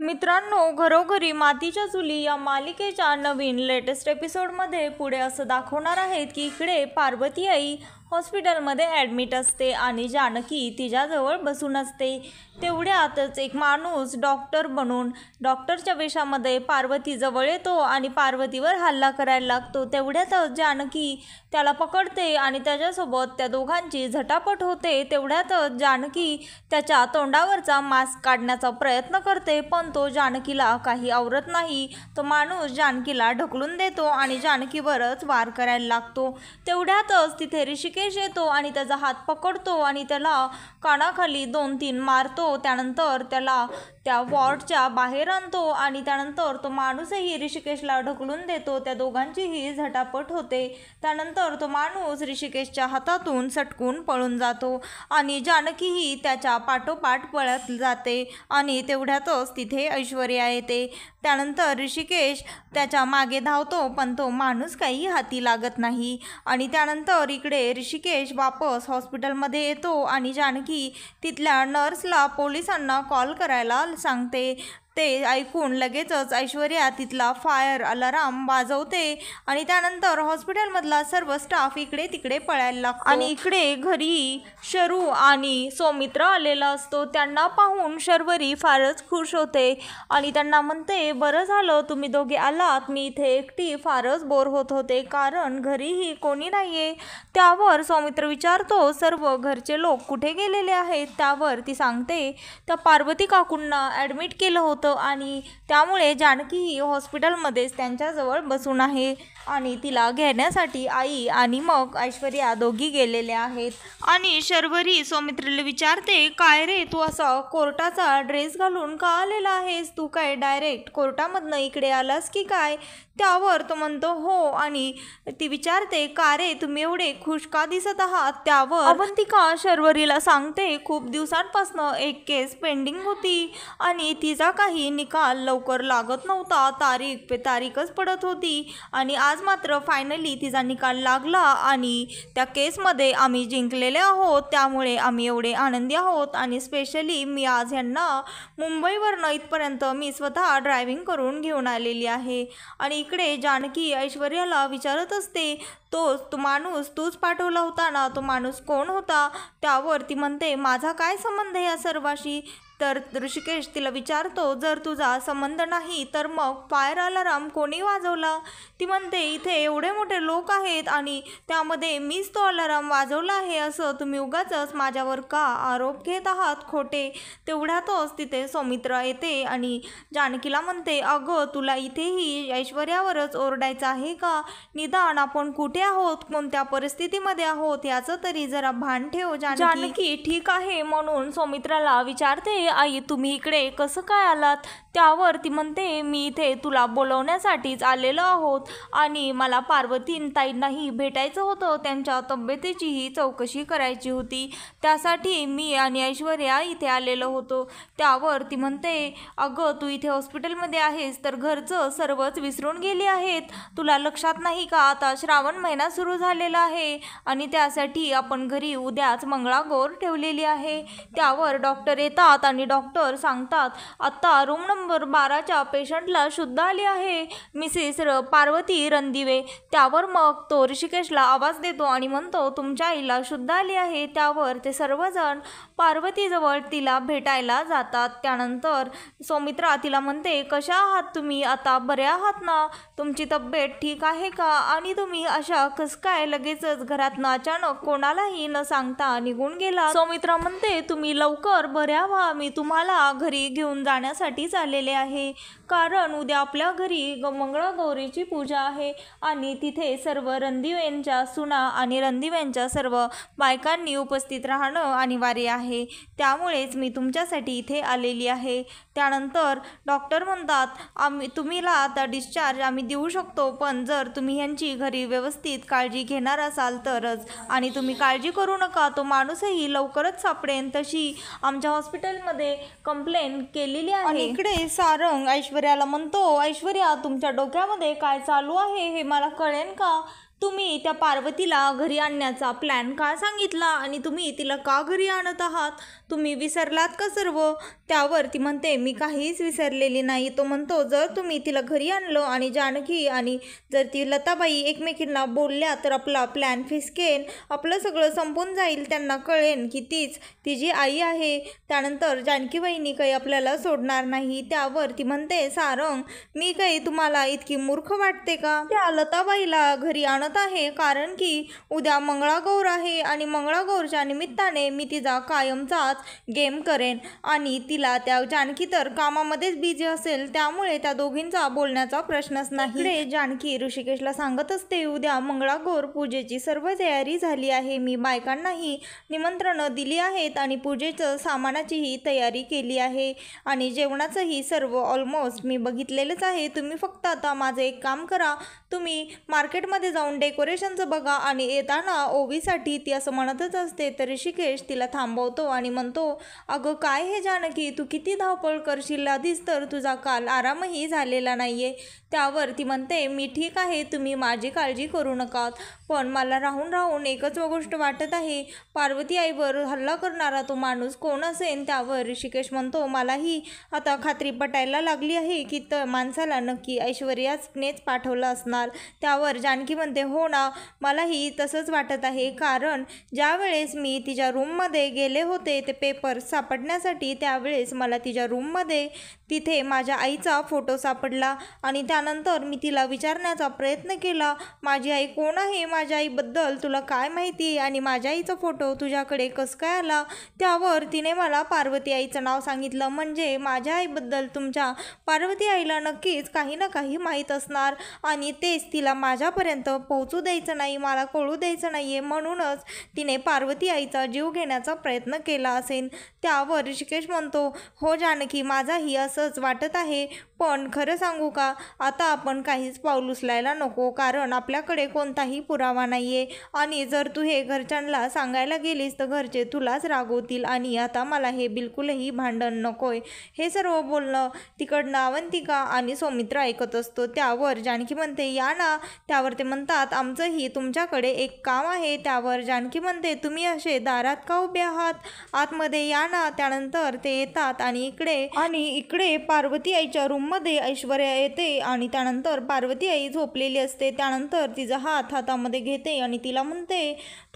मित्रांनो, घरोघरी मातीच्या चुली या मालिकेच्या नवीन लेटेस्ट एपिसोडमध्ये पुढे असं दाखवणार आहेत की इकडे पार्वती आई हॉस्पिटलमध्ये ॲडमिट असते आणि जानकी तिच्याजवळ बसून असते. तेवढ्यातच एक माणूस डॉक्टर बनून डॉक्टरच्या वेशामध्ये पार्वतीजवळ येतो आणि पार्वतीवर हल्ला करायला लागतो. तेवढ्यातच जानकी त्याला पकडते आणि त्याच्यासोबत त्या दोघांची झटापट होते. तेवढ्यातच जानकी त्याच्या तोंडावरचा मास्क काढण्याचा प्रयत्न करते, पण तो जानकीला काही आवरत नाही. तो माणूस जानकीला ढकलून देतो आणि जानकीवरच वार करायला लागतो. तेवढ्यातच तिथे ऋषिकेश येतो आणि त्याचा हात पकडतो आणि त्याला कानाखाली 2-3 मारतो. त्यानंतर त्याला त्या वॉर्डच्या बाहेर आणतो आणि त्यानंतर तो माणूसही ऋषिकेशला ढकलून देतो. त्या दोघांचीही झटापट होते. त्यानंतर तो माणूस ऋषिकेशच्या हातातून सटकून पळून जातो आणि जानकीही त्याच्या पाठोपाठ पळत जाते आणि तेवढ्यातच तिथे ऐश्वर्या येते. त्यानंतर ऋषिकेश त्याच्या मागे धावतो, पण तो माणूस काही हाती लागत नाही. आणि त्यानंतर इकडे ऋषिकेश वापस हॉस्पिटलमध्ये येतो आणि जानकी तिथल्या नर्सला पोलिसांना कॉल करायला सांगते. ते ऐकून लगेचच ऐश्वर्या तिथला फायर अलार्म वाजवते आणि त्यानंतर हॉस्पिटलमधला सर्व स्टाफ इकडे तिकडे पळायला लागतो. आणि इकडे घरी शरू आणि सौमित्र आलेला असतो. त्यांना पाहून शर्वरी फारच खुश होते आणि त्यांना म्हणते, बरं झालं तुम्ही दोघे आलात. मी इथे एकटी फारच बोर होत होते कारण घरीही कोणी नाहीये. त्यावर सौमित्र विचारतो, सर्व घरचे लोक कुठे गेलेले आहेत? त्यावर ती सांगते, त्या पार्वती काकूंना ॲडमिट केलं होतं आणि त्यामुळे जानकी ही हॉस्पिटलमध्येच त्यांच्याजवळ बसून आहे आणि तिला घेण्यासाठी आई आणि मग ऐश्वर्या दोघी गेलेले आहेत. आणि शर्वरी सौमित्रला विचारते, काय रे तू असा कोर्टाचा ड्रेस घालून का आलेला आहेस? तू काय डायरेक्ट कोर्टामधनं इकडे आलास की काय? त्यावर तो म्हणतो हो. आणि ती विचारते, का रे तुम्ही एवढे खुश का दिसत आहात? त्यावर अवंतिका शर्वरीला सांगते, खूप दिवसांपासून एक केस पेंडिंग होती आणि तिचा काही निकाल लवकर लागत नव्हता. तारीख पे तारीखच पडत होती आणि आज मात्र फायनली तिचा निकाल लागला आणि त्या केसमध्ये आम्ही जिंकलेले आहोत. त्यामुळे आम्ही एवढे आनंदी आहोत आणि स्पेशली मी आज ह्यांना मुंबईवरनं इथपर्यंत मी स्वतः ड्रायव्हिंग करून घेऊन आलेली आहे. आणि इकडे जानकी ऐश्वर्याला विचारत असते, तो माणूस तूच पाठवला होता ना? तो माणूस कोण होता? त्यावर ती म्हणते, माझा काय संबंध या सर्वाशी? तर ऋषिकेश तिला विचारतो, जर तुझा संबंध नाही तर मग फायर अलार्म कोणी वाजवला? ती म्हणते, इथे एवढे मोठे लोक आहेत आणि त्यामध्ये मीच तो अलार्म वाजवला आहे. असं तुम्ही उगाचच माझ्यावर का आरोप घेत आहात खोटे? तेवढ्यातच तिथे सौमित्र येते आणि जानकीला म्हणते, अगं तुला इथेही ऐश्वर्यावरच ओरडायचं आहे का? निदान आपण कुठे आहोत, कोणत्या परिस्थितीमध्ये आहोत याचं तरी जरा भान ठेव जानकी. ठीक आहे म्हणून सौमित्राला विचारते, आई तुम्ही इकडे कसं काय आलात? त्यावर ती म्हणते, मी इथे तुला बोलवण्यासाठीच आलेलो आहोत आणि मला पार्वतीताईंनाही भेटायचं होतं. त्यांच्या तब्येतीचीही चौकशी करायची होती. त्यासाठी मी आणि ऐश्वर्या इथे आलेलो होतो. त्यावर ती म्हणते, अगं तू इथे हॉस्पिटलमध्ये आहेस तर घरचं सर्वच विसरून गेली आहेत. तुला लक्षात नाही का आता श्रावण महिना सुरू झालेला आहे आणि त्यासाठी आपण घरी उद्याच मंगळागौर ठेवलेली आहे. त्यावर डॉक्टर येतात आणि डॉक्टर सांगतात, आत्ता रूम नंबर 12च्या पेशंटला शुद्ध आली आहे, मिसेस पार्वती रणदिवे. त्यावर मग तो ऋषिकेशला आवाज देतो आणि म्हणतो, तुमच्या आईला शुद्ध आली आहे. त्यावर ते सर्वजण पार्वतीजवळ तिला भेटायला जातात. त्यानंतर सौमित्रा तिला म्हणते, कशा आहात तुम्ही? आता बऱ्या आहात ना? तुमची तब्येत ठीक आहे का? आणि तुम्ही अशा कसं काय लगेचच घरातनं अचानक कोणालाही न सांगता निघून गेला? सौमित्रा म्हणते, तुम्ही लवकर बऱ्या व्हा. मी तुम्हाला घरी घेऊन जाण्यासाठीच आलेले आहे कारण उद्या आपल्या घरी मंगळागौरीची पूजा आहे आणि तिथे सर्व रणदिवेंच्या सुना आणि रणदिवेंच्या सर्व बायकांनी उपस्थित राहणं अनिवार्य आहे. त्यामुळेच मी तुमच्यासाठी इथे आलेली आहे. त्यानंतर डॉक्टर म्हणतात, तुम्हीला आता डिस्चार्ज आम्ही देऊ शकतो, पण जर तुम्ही ह्यांची घरी व्यवस्थित काळजी घेणार असाल तरच. आणि तुम्ही काळजी करू नका, तो माणूसही लवकरच सापडेन तशी आमच्या हॉस्पिटलमध्ये कंप्लेंट केलेली आहे. आणि इकडे सारंग ऐश्वर्याला म्हणतो, ऐश्वर्या तुमच्या डोक्यामध्ये काय चालू आहे हे मला कळेन का? तुम्ही त्या पार्वतीला घरी आणण्याचा प्लॅन का सांगितला आणि तुम्ही तिला का घरी आणत आहात? तुम्ही विसरलात का सर्व? त्यावर ती म्हणते, मी काहीच विसरलेली नाही. तो म्हणतो, जर तुम्ही तिला घरी आणलं आणि जानकी आणि जर ती लताबाई एकमेकींना बोलल्या तर आपला प्लॅन फिसकेल, आपलं सगळं संपून जाईल. त्यांना कळेल की तीच तिची आई आहे. त्यानंतर जानकी वहिनी काही आपल्याला सोडणार नाही. त्यावर ती म्हणते, सारंग, मी काही तुम्हाला इतकी मूर्ख वाटते का? त्या लताबाईला घरी आणत आहे कारण की उद्या मंगळागौर आहे आणि मंगळागौरच्या निमित्ताने मी तिचा कायमचाच गेम करेन आणि तिला त्या जानकी तर कामामध्येच बिझी असेल, त्यामुळे त्या दोघींचा बोलण्याचा प्रश्नच नाही. जानकी ऋषिकेशला सांगत असते, उद्या मंगळागौर पूजेची सर्व तयारी झाली आहे. मी बायकांनाही निमंत्रणं दिली आहेत आणि पूजेचं सामानाचीही तयारी केली आहे आणि जेवणाचंही सर्व ऑलमोस्ट मी बघितलेलंच आहे. तुम्ही फक्त आता माझं एक काम करा, तुम्ही मार्केटमध्ये जाऊन डेकोरेशनचं बघा आणि येताना ओवीसाठी ती असं म्हणतच असते. तर ऋषिकेश तिला थांबवतो आणि म्हणतो, अगं काय हे जानकी, तू किती धावपळ करशील? आधीच तर तुझा काल आरामही झालेला नाहीये. त्यावर ती म्हणते, मी ठीक आहे, तुम्ही माझी काळजी करू नका, पण मला राहून राहून एकच गोष्ट वाटत आहे, पार्वती आईवर हल्ला करणारा तो माणूस कोण असेल? त्यावर ऋषिकेश म्हणतो, मलाही आता खात्री पटायला लागली आहे की तर माणसाला नक्की ऐश्वर्यानेच पाठवलं असणार. त्यावर जानकी म्हणते, हो ना, मलाही तसंच वाटत आहे, कारण ज्या वेळेस मी तिच्या रूममध्ये गेले होते ते पेपर सापडण्यासाठी, त्यावेळेस मला तिच्या रूममध्ये तिथे माझ्या आईचा फोटो सापडला आणि त्यानंतर मी तिला विचारण्याचा प्रयत्न केला, माझी आई कोण आहे? माझ्या आईबद्दल तुला काय माहिती आणि माझ्या आईचा फोटो तुझ्याकडे कसं काय आला? त्यावर तिने मला पार्वती आईचं नाव सांगितलं. म्हणजे माझ्या आईबद्दल तुमच्या पार्वती आईला नक्कीच काही ना काही माहीत असणार आणि तेच तिला माझ्यापर्यंत पोहोचू द्यायचं नाही, मला कळू द्यायचं नाही आहे, म्हणूनच तिने पार्वती आईचा जीव घेण्याचा प्रयत्न केला असेल. त्यावर ऋषिकेश म्हणतो, हो जानकी, माझाही असंच वाटत आहे, पण खरं सांगू का, आता आपण काहीच पाऊल उचलायला नको, कारण आपल्याकडे कोणताही पुरावा नाही आहे आणि जर तू हे घरच्यांना सांगायला गेलीस तर घरचे तुलाच रागवतील आणि आता मला हे बिलकुलही भांडण नकोय. हे सर्व बोलणं तिकडनं अवंतिका आणि सौमित्र ऐकत असतो. त्यावर जानकी म्हणते, या ना. त्यावर ते म्हणतात, आमचंही तुमच्याकडे एक काम आहे. त्यावर जानकी म्हणते, तुम्ही असे दारात का उभे आहात? आतमध्ये या ना. त्यानंतर ते येतात आणि इकडे पार्वती आईच्या रूममध्ये ऐश्वर्या येते आणि त्यानंतर पार्वती आई झोपलेली असते. त्यानंतर तिचा हात हातामध्ये घेते आणि तिला म्हणते,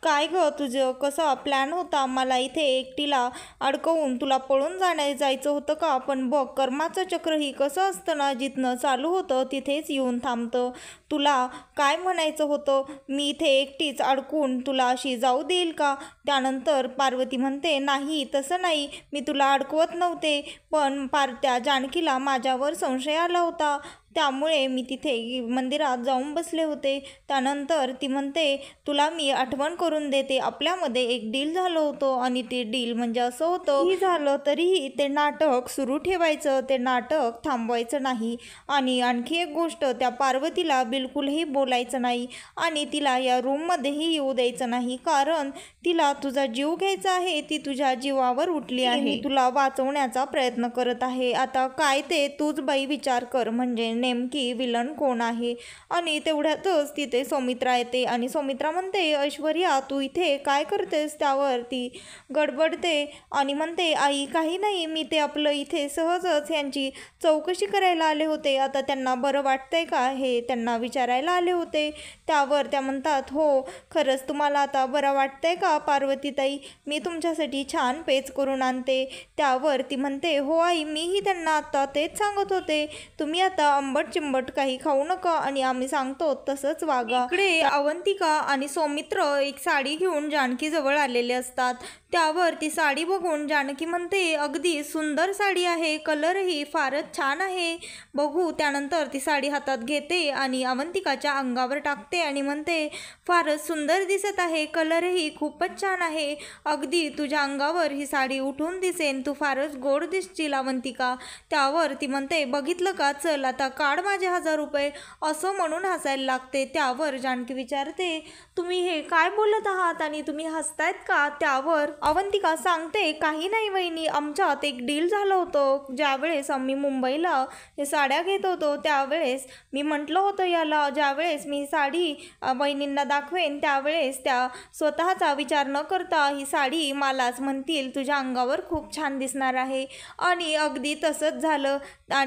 काय गं, तुझं कसा प्लॅन होता? मला इथे एकटीला अडकवून तुला पळून जायचं होतं का? पण बघ, कर्माचं चक्रही कसं असतं ना, जिथनं चालू होतं तिथेच येऊन थांबतं. तुला काय म्हणायचं होतं? मी इथे एकटीच अडकून तुला अशी जाऊ देईल का? त्यानंतर पार्वती म्हणते, नाही, तसं नाही, मी तुला अडकवत नव्हते, पण त्या जानकीला माझ्यावर संशय आला होता, त्यामुळे मी तिथे मंदिरात जाऊन बसले होते. त्यानंतर ती म्हणते, तुला मी आठवण करून देते, आपल्यामध्ये एक डील झालं होतं आणि ते डील म्हणजे असं होतं की झालं तरीही ते नाटक सुरू ठेवायचं, ते नाटक थांबवायचं नाही आणि आणखी एक गोष्ट, त्या पार्वतीला बिलकुलही बोलायचं नाही आणि तिला या रूममध्येही येऊ द्यायचं नाही, कारण तिला तुझा जीव घ्यायचा आहे, ती तुझ्या जीवावर उठली आहे, तुला वाचवण्याचा प्रयत्न करत आहे. आता काय ते तूच बाई विचार कर, म्हणजे नेमकी विलन कोण आहे? आणि तेवढ्यातच तिथे सौमित्रा येते आणि सौमित्रा म्हणते, ऐश्वर्या, तू इथे काय करतेस? त्यावर ती गडबडते आणि म्हणते, आई, काही नाही, मी ते आपलं इथे सहजच यांची चौकशी करायला आले होते, आता त्यांना बरं वाटतंय का हे त्यांना विचारायला आले होते. त्यावर त्या म्हणतात, हो, खरंच तुम्हाला आता बरं वाटतंय का पार्वतीताई? मी तुमच्यासाठी छान पेच करून आणते. त्यावर ती म्हणते, हो आई, मीही त्यांना आता तेच सांगत होते, तुम्ही आता आंबट चिंबट काही खाऊ नका आणि आम्ही सांगतो तसंच वागा. इकडे अवंतिका आणि सौमित्र एक साडी घेऊन जानकी जवळ आलेले असतात. त्यावर ती साडी बघून जानकी म्हणते, अगदी सुंदर साडी आहे, कलरही फारच छान आहे, बघू. त्यानंतर ती साडी हातात घेते आणि अवंतिकाच्या अंगावर टाकते आणि म्हणते, फारच सुंदर दिसत आहे, कलरही खूपच छान आहे, अगदी तुझ्या अंगावर ही साडी उठून दिसेन, तू फारच गोड दिसशील अवंतिका. त्यावर ती म्हणते, बघितलं का, चल आता काढ माझे 1000 रुपये असं म्हणून हसायला लागते. त्यावर जानकी विचारते, तुम्ही हे काय बोलत आहात आणि तुम्ही हसतायत का? त्यावर अवंतिका सांगते, काही नाही वहिनी, आमच्यात एक डील झालं होतं. ज्यावेळेस आम्ही मुंबईला हे साड्या घेत होतो त्यावेळेस मी म्हटलं होतं याला, ज्यावेळेस मी साडी बहिणींना दाखवेन त्यावेळेस त्या स्वतःचा विचार न करता ही साडी मलाच म्हणतील तुझ्या अंगावर खूप छान दिसणार आहे. आणि अगदी तसंच झालं.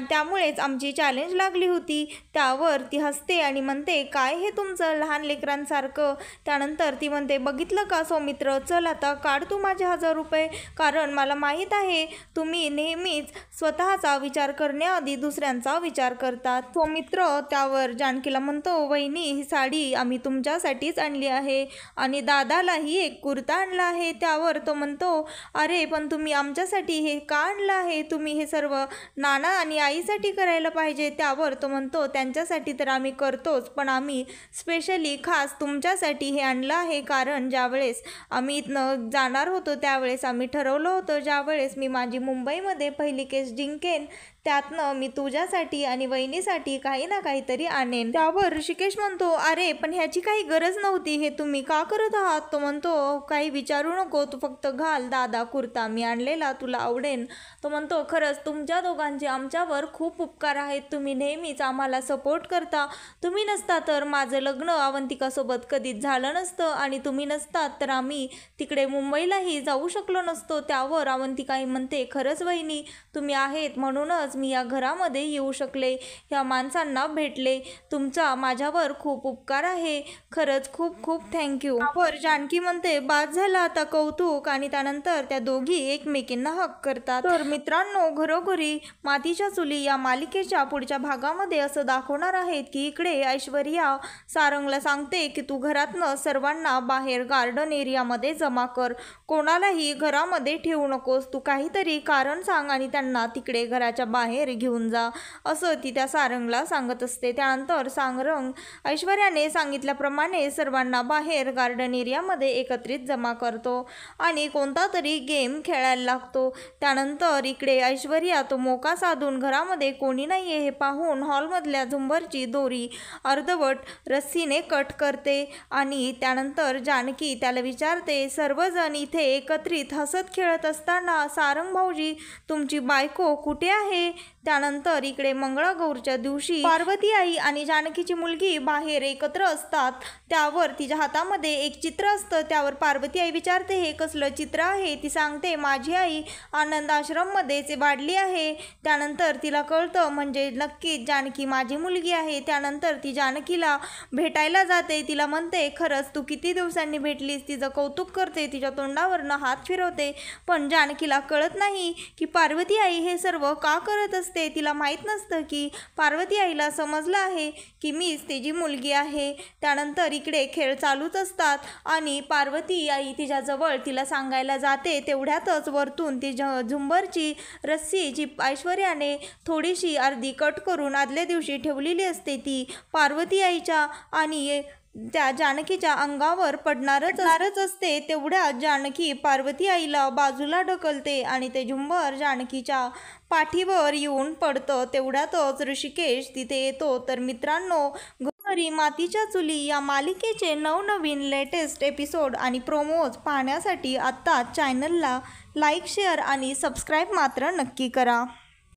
त्यामुळेच आमची चॅलेंज लागली होती. त्यावर ती हसते आणि म्हणते, काय हे तुमचं लहान लेकरांसारखं? त्यानंतर ती म्हणते, बघितलं का सौमित्र, चल आता काढ तू माझे 1000 रुपये, कारण मला माहीत आहे तुम्ही नेहमीच स्वतःचा विचार करण्याआधी दुसऱ्यांचा विचार करतात. सौमित्र त्यावर जानकीला म्हणतो, वहिनी ही साडी आम्ही तुमच्यासाठीच आणली आहे आणि दादालाही एक कुर्ता आणला आहे. त्यावर तो म्हणतो, अरे पण तुम्ही आमच्यासाठी हे का आणलं आहे? तुम्ही हे सर्व नाना आणि आईसाठी करायला पाहिजे. त्यावर तो म्हणतो, त्यांच्यासाठी तर आम्ही करतोच, पण आम्ही स्पेशली खास तुमच्यासाठी हे आणलं आहे. कारण ज्यावेळेस आम्ही इथनं जाणार होतो त्यावेळेस आम्ही ठरवलं होतं, ज्यावेळेस मी माझी मुंबईमध्ये पहिली केस जिंकेन त्यातनं मी तुझ्यासाठी आणि वहिनीसाठी काही ना काहीतरी आणेन. त्यावर ऋषिकेश म्हणतो, अरे पण ह्याची काही गरज नव्हती, हे तुम्ही का करत आहात? तो म्हणतो, काही विचारू नको, तू फक्त घाल दादा कुर्ता, मी आणलेला तुला आवडेन. तो म्हणतो, खरंच तुमच्या दोघांचे आमच्यावर खूप उपकार आहेत, तुम्ही नेहमीच आम्हाला सपोर्ट करता. तुम्ही नसता तर माझं लग्न अवंतिकासोबत कधीच झालं नसतं आणि तुम्ही नसतात तर आम्ही तिकडे मुंबईलाही जाऊ शकलो नसतो. त्यावर अवंतिकाही म्हणते, खरंच वहिनी तुम्ही आहेत म्हणूनच मी या घरामध्ये येऊ शकले, या माणसांना भेटले, तुमचा माझ्यावर खूप उपकार आहे, खरंच खूप खूप थँक्यू. त्यावर जानकी म्हणते, बाद झाला आता कौतुक. आणि त्यानंतर त्या दोघी एकमेकींना हक करतात. तर मित्रांनो, घरोघरी मातीच्या चुली या मालिकेच्या पुढच्या भागामध्ये असं दाखवणार आहेत की इकडे ऐश्वर्या सारंगला सांगते की तू घरातनं सर्वांना बाहेर गार्डन एरियामध्ये जमा कर, कोणालाही घरामध्ये ठेवू नकोस, तू काहीतरी कारण सांग आणि त्यांना तिकडे घराच्या बाहेर घेऊन जा, असं ती त्या सारंगला सांगत असते. त्यानंतर सारंग ऐश्वर्याने सांगितल्याप्रमाणे सर्वांना बाहेर गार्डन एरियामध्ये एकत्रित जमा करतो आणि कोणता तरी गेम खेळायला लागतो. त्यानंतर इकडे ऐश्वर्या तो मोका साधून घरामध्ये कोणी नाही आहे हे पाहून हॉलमधल्या झुंबरची दोरी अर्धवट रस्सीने कट करते आणि त्यानंतर जानकी त्याला विचारते, सर्वजण इथे एकत्रित हसत खेळत असताना सारंग भाऊजी तुमची बायको कुठे आहे? त्यानंतर इकडे मंगळागौरच्या दिवशी पार्वती आई आणि जानकीची मुलगी बाहेर एकत्र असतात. त्यावर तिच्या हातामध्ये एक चित्र असतं. त्यावर पार्वती आई विचारते, हे कसलं चित्र आहे? ती सांगते, माझी आई आनंद आश्रममध्येच वाढली आहे. त्यानंतर तिला कळतं म्हणजे नक्कीच जानकी माझी मुलगी आहे. त्यानंतर ती जानकीला भेटायला जाते. तिला म्हणते, खरंच तू किती दिवसांनी भेटलीस? तिचं कौतुक करते, तिच्या तोंडावरनं हात फिरवते. पण जानकीला कळत नाही की पार्वती आई हे सर्व का करत असते. तिला माहीत नसतं की पार्वती आईला समजलं आहे की मीच तिची मुलगी आहे. त्यानंतर इकडे खेळ चालूच असतात आणि पार्वती आई तिच्याजवळ तिला सांगायला जाते. तेवढ्यातच वरतून ती झुंबरची रस्सी जी ऐश्वर्याने थोडीशी अर्धी कट करून आदल्या दिवशी ठेवलेली असते ती पार्वती आईच्या आणि त्या जानकीच्या अंगावर पडणारच असते. तेवढ्यात जानकी पार्वती आईला बाजूला ढकलते आणि ते झुंबर जानकीच्या पाठीवर येऊन पडतं. तेवढ्यातच ऋषिकेश तिथे येतो. तर मित्रांनो, घरी मातीच्या चुली या मालिकेचे नवनवीन लेटेस्ट एपिसोड आणि प्रोमोज पाहण्यासाठी आत्ता चॅनलला लाईक, शेअर आणि सबस्क्राईब मात्र नक्की करा.